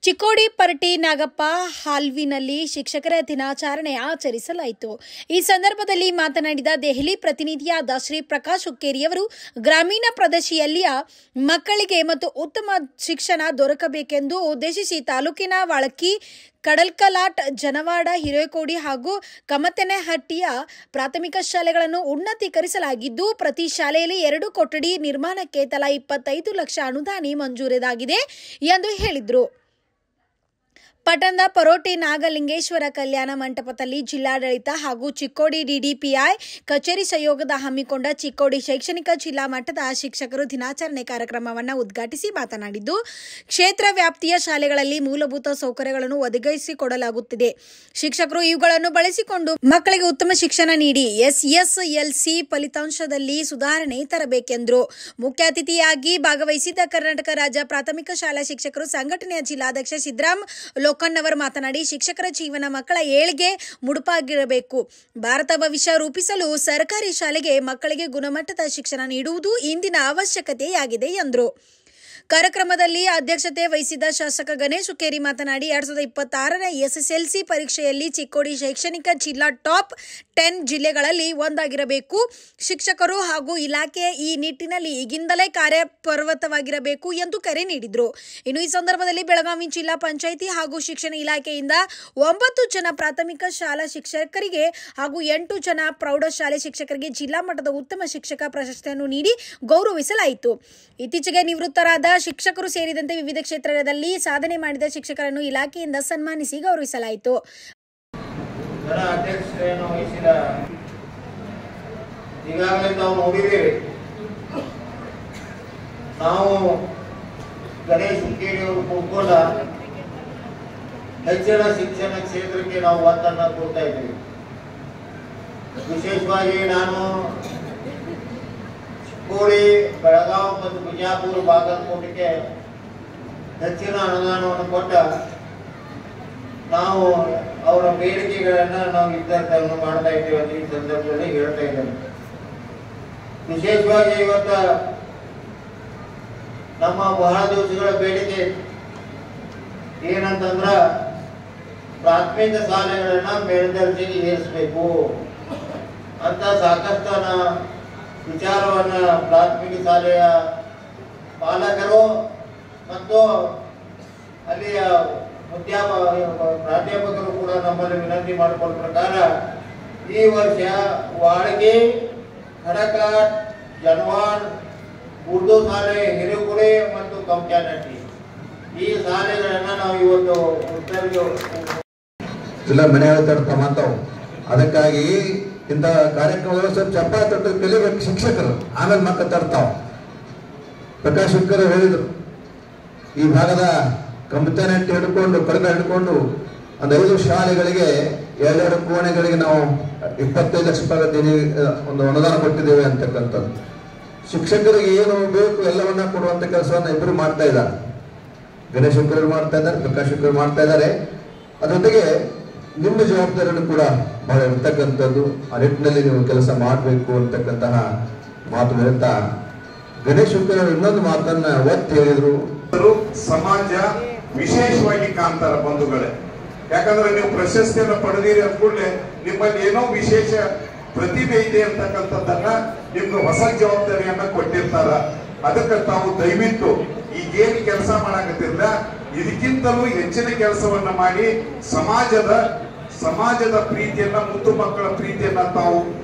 ಚಿಕ್ಕೋಡಿ ಪರಟಿ ನಾಗಪ್ಪ ಹಾಲ್ವಿನಲ್ಲಿ ಶಿಕ್ಷಕರ ದಿನಾಚರಣೆ ಆಚರಿಸಲಾಯಿತು. ಈ ಸಂದರ್ಭದಲ್ಲಿ ಮಾತನಾಡಿದ ದೆಹಲಿ ಪ್ರತಿನಿಧಿಯಾದ ಶ್ರೀ ಪ್ರಕಾಶ್ ಹುಕ್ಕೇರಿಯವರು ಗ್ರಾಮೀಣ ಪ್ರದೇಶದಲ್ಲಿಯ ಮಕ್ಕಳಿಗೆ ಮತ್ತು ಉತ್ತಮ ಶಿಕ್ಷಣ ದೊರಕಬೇಕೆಂದು ಉದ್ದೇಶಿಸಿ ತಾಲೂಕಿನ ವಾಳಕಿ, ಕಡಲ್ಕಲಾಟ್, ಜನವಾಡ, ಹಿರೇಕೋಡಿ ಹಾಗೂ ಕಮತೇನಹಟ್ಟಿಯ ಪ್ರಾಥಮಿಕ ಶಾಲೆಗಳನ್ನು ಉನ್ನತೀಕರಿಸಲಾಗಿದ್ದು, ಪ್ರತಿ ಶಾಲೆಯಲ್ಲಿ 2 ಕೊಠಡಿ ನಿರ್ಮಾಣಕ್ಕೆ ತಲಾ 25 ಲಕ್ಷ ಅನುದಾನ ಮಂಜೂರಾಗಿದೆ ಎಂದು ಹೇಳಿದರು. ಪಟ್ಟಣದ ಪರೋಟಿ ನಾಗಲಿಂಗೇಶ್ವರ ಕಲ್ಯಾಣ ಮಂಟಪದಲ್ಲಿ ಜಿಲ್ಲಾಡಳಿತ ಹಾಗೂ ಚಿಕ್ಕೋಡಿ ಡಿಡಿಪಿಐ ಕಚೇರಿ ಸಹಯೋಗದ ಹಮ್ಮಿಕೊಂಡ ಚಿಕ್ಕೋಡಿ ಶೈಕ್ಷಣಿಕ ಜಿಲ್ಲಾ ಮಟ್ಟದ ಶಿಕ್ಷಕರು ದಿನಾಚರಣೆ ಕಾರ್ಯಕ್ರಮವನ್ನು ಉದ್ಘಾಟಿಸಿ ಮಾತನಾಡಿದ್ದು, ಕ್ಷೇತ್ರ ವ್ಯಾಪ್ತಿಯ ಶಾಲೆಗಳಲ್ಲಿ ಮೂಲಭೂತ ಸೌಕರ್ಯಗಳನ್ನು ಒದಗಿಸಿಕೊಡಲಾಗುತ್ತಿದೆ. ಶಿಕ್ಷಕರು ಇವುಗಳನ್ನು ಬಳಸಿಕೊಂಡು ಮಕ್ಕಳಿಗೆ ಉತ್ತಮ ಶಿಕ್ಷಣ ನೀಡಿ ಎಸ್ಎಸ್ಎಲ್ಸಿ ಫಲಿತಾಂಶದಲ್ಲಿ ಸುಧಾರಣೆ ತರಬೇಕೆಂದರು. ಮುಖ್ಯ ಅತಿಥಿಯಾಗಿ ಭಾಗವಹಿಸಿದ್ದ ಕರ್ನಾಟಕ ರಾಜ್ಯ ಪ್ರಾಥಮಿಕ ಶಾಲಾ ಶಿಕ್ಷಕರು ಸಂಘಟನೆಯ ಜಿಲ್ಲಾಧ್ಯಕ್ಷ ಸಿದ್ದರಾಮ್ ಲೋಕಣ್ಣವರು ಮಾತನಾಡಿ, ಶಿಕ್ಷಕರ ಜೀವನ ಮಕ್ಕಳ ಏಳಿಗೆ ಮುಡುಪಾಗಿರಬೇಕು. ಭಾರತ ಭವಿಷ್ಯ ರೂಪಿಸಲು ಸರ್ಕಾರಿ ಶಾಲೆಗೆ ಮಕ್ಕಳಿಗೆ ಗುಣಮಟ್ಟದ ಶಿಕ್ಷಣ ನೀಡುವುದು ಇಂದಿನ ಅವಶ್ಯಕತೆಯಾಗಿದೆ ಎಂದರು. ಕಾರ್ಯಕ್ರಮದಲ್ಲಿ ಅಧ್ಯಕ್ಷತೆ ವಹಿಸಿದ್ದ ಶಾಸಕ ಗಣೇಶ್ ಹುಕ್ಕೇರಿ ಮಾತನಾಡಿ, 2026ರ ಎಸ್ಎಸ್ಎಲ್ಸಿ ಪರೀಕ್ಷೆಯಲ್ಲಿ ಚಿಕ್ಕೋಡಿ ಶೈಕ್ಷಣಿಕ ಜಿಲ್ಲಾ ಟಾಪ್ 10 ಜಿಲ್ಲೆಗಳಲ್ಲಿ ಒಂದಾಗಿರಬೇಕು. ಶಿಕ್ಷಕರು ಹಾಗೂ ಇಲಾಖೆ ಈ ನಿಟ್ಟಿನಲ್ಲಿ ಈಗಿಂದಲೇ ಕಾರ್ಯಪ್ರವೃತ್ತವಾಗಿರಬೇಕು ಎಂದು ಕರೆ ನೀಡಿದರು. ಇನ್ನು ಈ ಸಂದರ್ಭದಲ್ಲಿ ಬೆಳಗಾವಿ ಜಿಲ್ಲಾ ಪಂಚಾಯಿತಿ ಹಾಗೂ ಶಿಕ್ಷಣ ಇಲಾಖೆಯಿಂದ 9 ಜನ ಪ್ರಾಥಮಿಕ ಶಾಲಾ ಶಿಕ್ಷಕರಿಗೆ ಹಾಗೂ 8 ಜನ ಪ್ರೌಢಶಾಲೆ ಶಿಕ್ಷಕರಿಗೆ ಜಿಲ್ಲಾ ಮಟ್ಟದ ಉತ್ತಮ ಶಿಕ್ಷಕ ಪ್ರಶಸ್ತಿಯನ್ನು ನೀಡಿ ಗೌರವಿಸಲಾಯಿತು. ಇತ್ತೀಚೆಗೆ ನಿವೃತ್ತರಾದ ಶಿಕ್ಷಕರು ಸೇರಿದಂತೆ ವಿವಿಧ ಕ್ಷೇತ್ರದಲ್ಲಿ ಸಾಧನೆ ಮಾಡಿದ ಶಿಕ್ಷಕರನ್ನು ಇಲಾಖೆಯಿಂದ ಸನ್ಮಾನಿಸಿ ಗೌರವಿಸಲಾಯಿತು. ಈಗಾಗಲೇ ನಾವು ನೋಡಿದ್ದೇವೆ, ನಾವು ಗಣೇಶ್ ಹುಕ್ಕೇರಿ ಅವರು ಕೂತ್ಕೊಂಡ ಹೆಚ್ಚಿನ ಶಿಕ್ಷಣ ಕ್ಷೇತ್ರಕ್ಕೆ ನಾವು ಒತ್ತನ್ನು ಕೊಡ್ತಾ ಇದ್ದೇವೆ. ವಿಶೇಷವಾಗಿ ನಾನು ಚಿಕ್ಕೋಡಿ, ಬೆಳಗಾವಿ ಮತ್ತು ಬಿಜಾಪುರ, ಬಾಗಲಕೋಟೆಗೆ ಹೆಚ್ಚಿನ ಅನುದಾನವನ್ನು ಕೊಟ್ಟ ನಾವು ಅವರ ಬೇಡಿಕೆಗಳನ್ನು ನಾವು ಇತ್ಯರ್ಥವನ್ನು ಮಾಡ್ತಾ ಇದ್ದೇವೆ ಅಂತ ಈ ಸಂದರ್ಭದಲ್ಲಿ ಹೇಳ್ತಾ ಇದ್ದೇನೆ. ವಿಶೇಷವಾಗಿ ಇವತ್ತ ನಮ್ಮ ಬಹಳ ದಿವಸಗಳ ಬೇಡಿಕೆ ಏನಂತಂದ್ರ ಪ್ರಾಥಮಿಕ ಶಾಲೆಗಳನ್ನ ಮೇಲ್ದರ್ಜೆಗೆ ಏರಿಸಬೇಕು ಅಂತ ಸಾಕಷ್ಟು ವಿಚಾರವನ್ನ ಪ್ರಾಥಮಿಕ ಶಾಲೆಯ ಪಾಲಕರು ಮತ್ತು ಅಲ್ಲಿಯ ಪ್ರಾಧ್ಯಾಪಕರು ಕೂಡ ನಮ್ಮಲ್ಲಿ ವಿನಂತಿ ಮಾಡಿಕೊಂಡ ಪ್ರಕಾರ ಈ ವರ್ಷ ವಾಳಗಿ, ಕಡಕಾಟ್, ಜನವಾಡ್, ಉರ್ದು ಶಾಲೆ, ಹಿರೇಕೋಡಿ ಮತ್ತು ಕಮತೇನಹಟ್ಟಿ ಈ ಶಾಲೆಗಳನ್ನ ನಾವು ಇವತ್ತು ಇಲ್ಲ ಮನೆಯೊಳಗೆ ತಡ್ತಾವ. ಅದಕ್ಕಾಗಿ ಇಂಥ ಕಾರ್ಯಕ್ರಮಗಳು ಸ್ವಲ್ಪ ಚಪ್ಪಾಳೆ ತಟ್ಟು ಕಲಿಬೇಕು ಶಿಕ್ಷಕರು, ಆಮೇಲೆ ಮಕ್ಕಳು ತಡ್ತಾವ. ಪ್ರಕಾಶ್ ಹುಕ್ಕೇರಿ ಹೇಳಿದರು, ಈ ಭಾಗದ ಕಮತೇನಹಟ್ಟಿ ಹಿಡ್ಕೊಂಡು ಕಡಕ ಹಿಡ್ಕೊಂಡು ಒಂದು 5 ಶಾಲೆಗಳಿಗೆ 2 ಕೋಣೆಗಳಿಗೆ ನಾವು 25 ಲಕ್ಷ ರೂಪಾಯಿ ಒಂದು ಅನುದಾನ ಕೊಟ್ಟಿದ್ದೇವೆ ಅಂತಕ್ಕಂಥದ್ದು. ಶಿಕ್ಷಕರಿಗೆ ಏನು ಬೇಕು ಎಲ್ಲವನ್ನ ಕೊಡುವಂತ ಕೆಲಸವನ್ನ ಇಬ್ಬರು ಮಾಡ್ತಾ ಇದ್ದಾರೆ. ಗಣೇಶ್ ಹುಕ್ಕೇರಿ ಮಾಡ್ತಾ ಇದ್ದಾರೆ, ಪ್ರಕಾಶ್ ಹುಕ್ಕೇರಿ ಮಾಡ್ತಾ ಇದ್ದಾರೆ. ಅದರೊಂದಿಗೆ ನಿಮ್ಮ ಜವಾಬ್ದಾರಿಯನ್ನು ಕೂಡ ಬಹಳ ಇರ್ತಕ್ಕಂಥದ್ದು. ಆ ನಿಟ್ಟಿನಲ್ಲಿ ನೀವು ಕೆಲಸ ಮಾಡಬೇಕು ಅಂತಕ್ಕಂತಹ ಮಾತು ಹೇಳ್ತಾ ಗಣೇಶ್ ಹುಕ್ಕೇರಿ ಇನ್ನೊಂದು ಮಾತನ್ನ ಒತ್ತಿ ಹೇಳಿದ್ರು. ಸಮಾಜ ವಿಶೇಷವಾಗಿ ಕಾಣ್ತಾರ ಬಂಧುಗಳೇ. ಯಾಕಂದ್ರೆ ನೀವು ಪ್ರಶಸ್ತಿಯನ್ನು ಪಡೆದಿರಿ ಅಂದ ಕೂಡಲೇ ನಿಮ್ಮಲ್ಲಿ ಏನೋ ವಿಶೇಷ ಪ್ರತಿಭೆ ಇದೆ ಅಂತಕ್ಕಂಥದ್ದನ್ನ ನಿಮ್ಗೆ ಹೊಸ ಜವಾಬ್ದಾರಿಯನ್ನ ಕೊಟ್ಟಿರ್ತಾರ. ಅದಕ್ಕೆ ತಾವು ದಯವಿಟ್ಟು ಈಗೇನು ಕೆಲಸ ಮಾಡಕತ್ತಿರಲ್ಲ, ಇದಕ್ಕಿಂತಲೂ ಹೆಚ್ಚಿನ ಕೆಲಸವನ್ನ ಮಾಡಿ ಸಮಾಜದ ಪ್ರೀತಿಯನ್ನ, ಮುದ್ದು ಮಕ್ಕಳ ಪ್ರೀತಿಯನ್ನ ತಾವು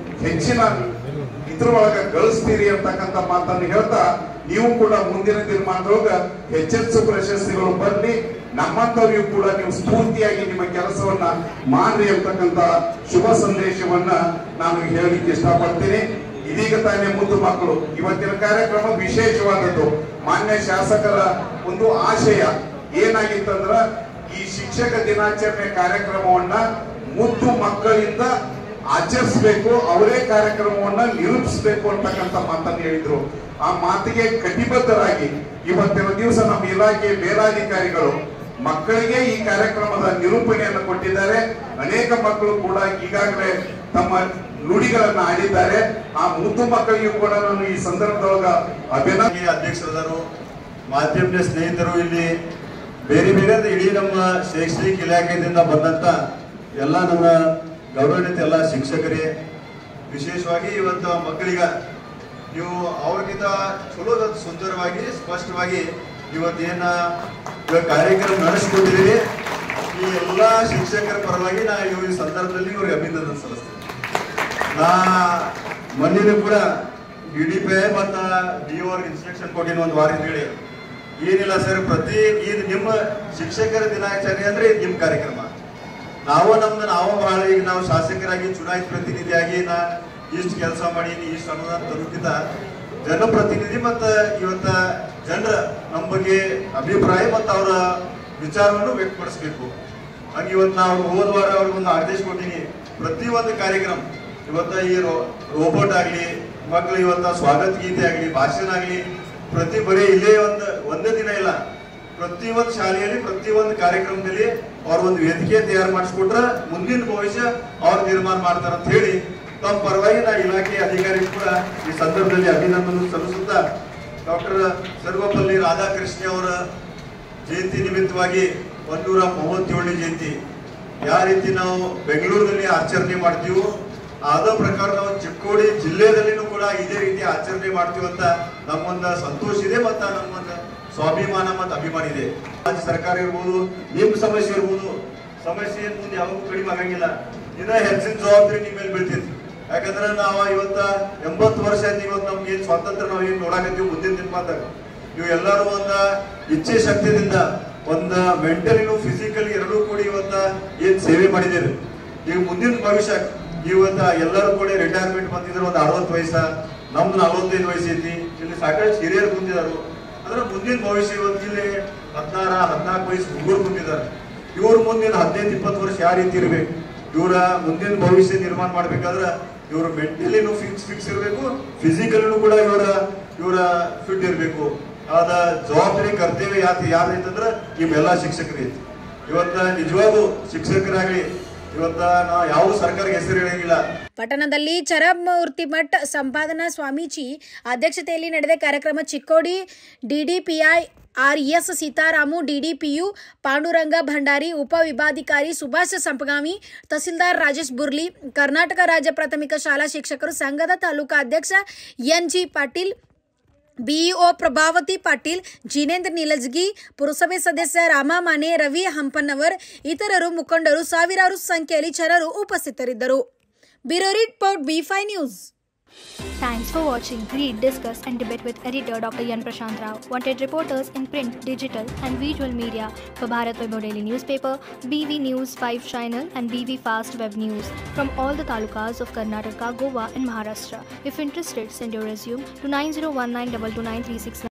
ಹೆಚ್ಚಿನ ಇದ್ರೊಳಗ ಗಳಿಸ್ತೀರಿ ಅಂತಕ್ಕಂಥ ಮಾತನ್ನು ಹೇಳ್ತಾ, ನೀವು ಕೂಡ ಮುಂದಿನ ದಿನಮಾನದೊಳಗ ಹೆಚ್ಚೆಚ್ಚು ಪ್ರಶಸ್ತಿಗಳು ಬರಲಿ, ನಮ್ಮಂತವ್ರಿಗೂ ಕೂಡ ನೀವು ಸ್ಫೂರ್ತಿಯಾಗಿ ನಿಮ್ಮ ಕೆಲಸವನ್ನ ಮಾಡ್ರಿ ಅಂತಕ್ಕಂಥ ಶುಭ ಸಂದೇಶವನ್ನ ನಾನು ಹೇಳಲಿಕ್ಕೆ ಇಷ್ಟಪಡ್ತೀನಿ. ಇದೀಗ ತಾನೇ ಮುದ್ದು ಮಕ್ಕಳು ಇವತ್ತಿನ ಕಾರ್ಯಕ್ರಮ ವಿಶೇಷವಾದದ್ದು. ಮಾನ್ಯ ಶಾಸಕರ ಒಂದು ಆಶಯ ಏನಾಗಿತ್ತಂದ್ರ, ಈ ಶಿಕ್ಷಕ ದಿನಾಚರಣೆ ಕಾರ್ಯಕ್ರಮವನ್ನ ಮುದ್ದು ಮಕ್ಕಳಿಂದ ಆಚರಿಸಬೇಕು, ಅವರೇ ಕಾರ್ಯಕ್ರಮವನ್ನ ನಿರೂಪಿಸಬೇಕು ಅಂತಕ್ಕಂಥ ಮಾತನ್ನು ಹೇಳಿದ್ರು. ಆ ಮಾತಿಗೆ ಕಟಿಬದ್ಧರಾಗಿ ಇವತ್ತಿನ ದಿವಸ ನಮ್ಮ ಇಲಾಖೆ ಮೇಲಾಧಿಕಾರಿಗಳು ಮಕ್ಕಳಿಗೆ ಈ ಕಾರ್ಯಕ್ರಮದ ನಿರೂಪಣೆಯನ್ನು ಕೊಟ್ಟಿದ್ದಾರೆ. ಅನೇಕ ಮಕ್ಕಳು ಕೂಡ ಈಗಾಗಲೇ ತಮ್ಮ ನುಡಿಗಳನ್ನ ಆಡಿದ್ದಾರೆ. ಆ ಮುದ್ದು ಮಕ್ಕಳಿಗೂ ಕೂಡ ನಾನು ಈ ಸಂದರ್ಭದೊಳಗ ಅಧ್ಯಕ್ಷರಾದರು, ಮಾಧ್ಯಮದ ಸ್ನೇಹಿತರು, ಇಲ್ಲಿ ಬೇರೆ ಬೇರೆ ಅಂದ್ರೆ ಇಡೀ ನಮ್ಮ ಶೈಕ್ಷಣಿಕ ಇಲಾಖೆಯಿಂದ ಬಂದಂತ ಎಲ್ಲ ನಮ್ಮ ಗೌರವಾನ್ವಿತ ಎಲ್ಲ ಶಿಕ್ಷಕರೇ, ವಿಶೇಷವಾಗಿ ಇವತ್ತು ಮಕ್ಕಳಿಗ ನೀವು ಅವ್ರಿಗಿಂತ ಚಲೋ ಸುಂದರವಾಗಿ ಸ್ಪಷ್ಟವಾಗಿ ಇವತ್ತೇನ ಕಾರ್ಯಕ್ರಮ ನಡೆಸಿಕೊಟ್ಟಿದ್ದೀರಿ. ಈ ಎಲ್ಲ ಶಿಕ್ಷಕರ ಪರವಾಗಿ ನಾ ಈ ಸಂದರ್ಭದಲ್ಲಿ ಇವ್ರಿಗೆ ಅಭಿನಂದನೆ ಸಲ್ಲಿಸ್ತೀನಿ. ನಾ ಮೊನ್ನೆ ಕೂಡ DDPI ಮತ್ತು DO ಅವ್ರಿಗೆ ಇನ್ಸ್ಟ್ರಕ್ಷನ್ ಕೊಟ್ಟಿನ ಒಂದು ವಾರ ಹೇಳಿ, ಏನಿಲ್ಲ ಸರ್, ಪ್ರತಿ ಇದು ನಿಮ್ಮ ಶಿಕ್ಷಕರ ದಿನಾಚರಣೆ ಅಂದ್ರೆ ಇದು ನಿಮ್ಮ ಕಾರ್ಯಕ್ರಮ. ನಾವು ಬಹಳ ಈಗ ನಾವು ಶಾಸಕರಾಗಿ ಚುನಾಯಿತ ಪ್ರತಿನಿಧಿಯಾಗಿ ನಾ ಇಷ್ಟು ಕೆಲಸ ಮಾಡೀನಿ, ಇಷ್ಟು ಅನುದಾನ ತರುಕಿಂತ ಜನಪ್ರತಿನಿಧಿ ಮತ್ತು ಇವತ್ತ ಜನರ ನಮ್ಮ ಬಗ್ಗೆ ಅಭಿಪ್ರಾಯ ಮತ್ತು ಅವರ ವಿಚಾರವನ್ನು ವ್ಯಕ್ತಪಡಿಸಬೇಕು. ಹಾಗೆ ಇವತ್ತು ನಾವು ಹೋದ ವಾರ ಅವ್ರಿಗೊಂದು ಆದೇಶ ಕೊಟ್ಟಿನಿ, ಪ್ರತಿಯೊಂದು ಕಾರ್ಯಕ್ರಮ ಇವತ್ತ ಈ ರೋಬೋಟ್ ಆಗಲಿ, ಮಕ್ಕಳು ಇವತ್ತ ಸ್ವಾಗತ ಗೀತೆ ಆಗಲಿ, ಭಾಷಣ ಆಗಲಿ, ಪ್ರತಿ ಬರೀ ಇಲ್ಲೇ ಒಂದೇ ದಿನ ಇಲ್ಲ, ಪ್ರತಿಯೊಂದು ಶಾಲೆಯಲ್ಲಿ ಪ್ರತಿಯೊಂದು ಕಾರ್ಯಕ್ರಮದಲ್ಲಿ ಅವ್ರ ಒಂದು ವೇದಿಕೆ ತಯಾರು ಮಾಡಿಸ್ಕೊಟ್ರ ಮುಂದಿನ ಭವಿಷ್ಯ ಅವ್ರು ನಿರ್ಮಾಣ ಮಾಡ್ತಾರ ಅಂತ ಹೇಳಿ ತಮ್ಮ ಪರವಾಗಿ ನಾ ಇಲಾಖೆ ಅಧಿಕಾರಿಗಳು ಕೂಡ ಈ ಸಂದರ್ಭದಲ್ಲಿ ಅಭಿನಂದನೆ ಸಲ್ಲಿಸುತ್ತಾ, ಡಾಕ್ಟರ್ ಸರ್ವಪಲ್ಲಿ ರಾಧಾಕೃಷ್ಣ ಅವರ ಜಯಂತಿ ನಿಮಿತ್ತವಾಗಿ 137ನೇ ಜಯಂತಿ ಯಾವ ರೀತಿ ನಾವು ಬೆಂಗಳೂರಿನಲ್ಲಿ ಆಚರಣೆ ಮಾಡ್ತೀವೋ ಅದ ಪ್ರಕಾರ ನಾವು ಚಿಕ್ಕೋಡಿ ಜಿಲ್ಲೆಯಲ್ಲಿನೂ ಕೂಡ ಇದೇ ರೀತಿ ಆಚರಣೆ ಮಾಡ್ತೀವಿ ಅಂತ ನಮ್ಮೊಂದು ಸಂತೋಷ ಇದೆ ಮತ್ತು ನಮ್ಮೊಂದು ಸ್ವಾಭಿಮಾನ ಮತ್ತು ಅಭಿಮಾನ ಇದೆ. ರಾಜ್ಯ ಸರ್ಕಾರ ಇರ್ಬೋದು, ನಿಮ್ಮ ಸಮಸ್ಯೆ ಇರ್ಬೋದು, ಸಮಸ್ಯೆ ಮುಂದೆ ಯಾವಾಗೂ ಕಡಿಮೆ ಆಗಂಗಿಲ್ಲ. ಇನ್ನ ಹೆಚ್ಚಿನ ಜವಾಬ್ದಾರಿ ನಿಮ್ಮ ಮೇಲೆ ಬೀಳ್ತೈತಿ. ಯಾಕಂದ್ರೆ ನಾವು ಇವತ್ತ 80 ವರ್ಷ ಆಯ್ತು, ಇವತ್ತು ನಮ್ಗೆ ಏನ್ ಸ್ವಾತಂತ್ರ್ಯ ನಾವು ಏನ್ ನೋಡಾಕತ್ತೀವಿ ಮುಂದಿನ ದಿನಮಾನದಾಗ ನೀವು ಎಲ್ಲರೂ ಒಂದ ಇಚ್ಛೆ ಶಕ್ತಿಯಿಂದ ಒಂದು ಮೆಂಟಲಿನೂ ಫಿಸಿಕಲಿ ಎರಡೂ ಕೂಡಿ ಇವತ್ತ ಏನ್ ಸೇವೆ ಮಾಡಿದ್ದೀರಿ. ಈಗ ಮುಂದಿನ ಭವಿಷ್ಯ ಇವತ್ತ ಎಲ್ಲರೂ ಕೂಡ ರಿಟೈರ್ಮೆಂಟ್ ಬಂದಿದ್ರು, ಒಂದು 60 ವಯಸ್ಸ, ನಮ್ದು 45 ವಯಸ್ಸು ಐತಿ. ಇಲ್ಲಿ ಸಾಕಷ್ಟು ಹಿರಿಯರು ಕುಂತಿದಾರು. ಅಂದ್ರೆ ಮುಂದಿನ ಭವಿಷ್ಯ ಇವತ್ತು ಇಲ್ಲಿ 16-14 ವಯಸ್ಸು ಹುಡುಗರು ಕುಂತಿದ್ದಾರೆ. ಇವ್ರ ಮುಂದಿನ 15-20 ವರ್ಷ ಯಾವ ರೀತಿ ಇರ್ಬೇಕು, ಇವರ ಮುಂದಿನ ಭವಿಷ್ಯ ನಿರ್ಮಾಣ ಮಾಡ್ಬೇಕಾದ್ರೆ ಇವರು ಮೆಂಟಲಿನೂ ಫಿಕ್ಸ್ ಇರಬೇಕು, ಫಿಸಿಕಲಿನೂ ಕೂಡ ಇವರ ಫಿಟ್ ಇರಬೇಕು. ಆದ ಜವಾಬ್ದಾರಿ ಕರ್ತವ್ಯ ಯಾವ್ದೈತಂದ್ರೆ ನಿಮ್ಮೆಲ್ಲ ಶಿಕ್ಷಕರೈತಿ. ಇವತ್ತ ನಿಜವಾಗೂ ಶಿಕ್ಷಕರಾಗ್ಲಿ ಇವತ್ತ ನಾವು ಯಾವ ಸರ್ಕಾರಕ್ಕೆ ಹೆಸರು ಹೇಳಂಗಿಲ್ಲ. ಪಟ್ಟಣದಲ್ಲಿ ಚರಮೂರ್ತಿ ಮಠ್ ಸಂಪಾದನಾ ಸ್ವಾಮೀಜಿ ಅಧ್ಯಕ್ಷತೆಯಲ್ಲಿ ನಡೆದ ಕಾರ್ಯಕ್ರಮ Chikkodi DDPI RS Sitaram, DDPU Panduranga Bhandari, ಉಪವಿಭಾಧಿಕಾರಿ Subhash ಸಂಪಗಾಮಿ, tahsildar Rajesh Burli, Karnataka ರಾಜ್ಯ ಪ್ರಾಥಮಿಕ ಶಾಲಾ ಶಿಕ್ಷಕರು ಸಂಘದ ತಾಲೂಕಾ ಅಧ್ಯಕ್ಷ NG ಪಾಟೀಲ್, BEO ಪ್ರಭಾವತಿ ಪಾಟೀಲ್, ಜಿನೇಂದ್ರ ನಿಲಜ್ಗಿ, ಪುರಸಭೆ ಸದಸ್ಯ ರಾಮ ಮಾನೆ, ರವಿ ಹಂಪನ್ನವರ್, ಇತರರು ಮುಖಂಡರು ಸಾವಿರಾರು ಸಂಖ್ಯೆಯಲ್ಲಿ ಜನರು ಉಪಸ್ಥಿತರಿದ್ದರು. Bureau report B5 news. Thanks for watching. Read, discuss and debate with editor Dr. Yan Prashant Rao. Wanted reporters in print, digital and visual media for Bharat Vaibhav Daily Newspaper, BV News 5 Channel and BV Fast Web News from all the talukas of Karnataka, Goa and Maharashtra. If interested, send your resume to 9019229369.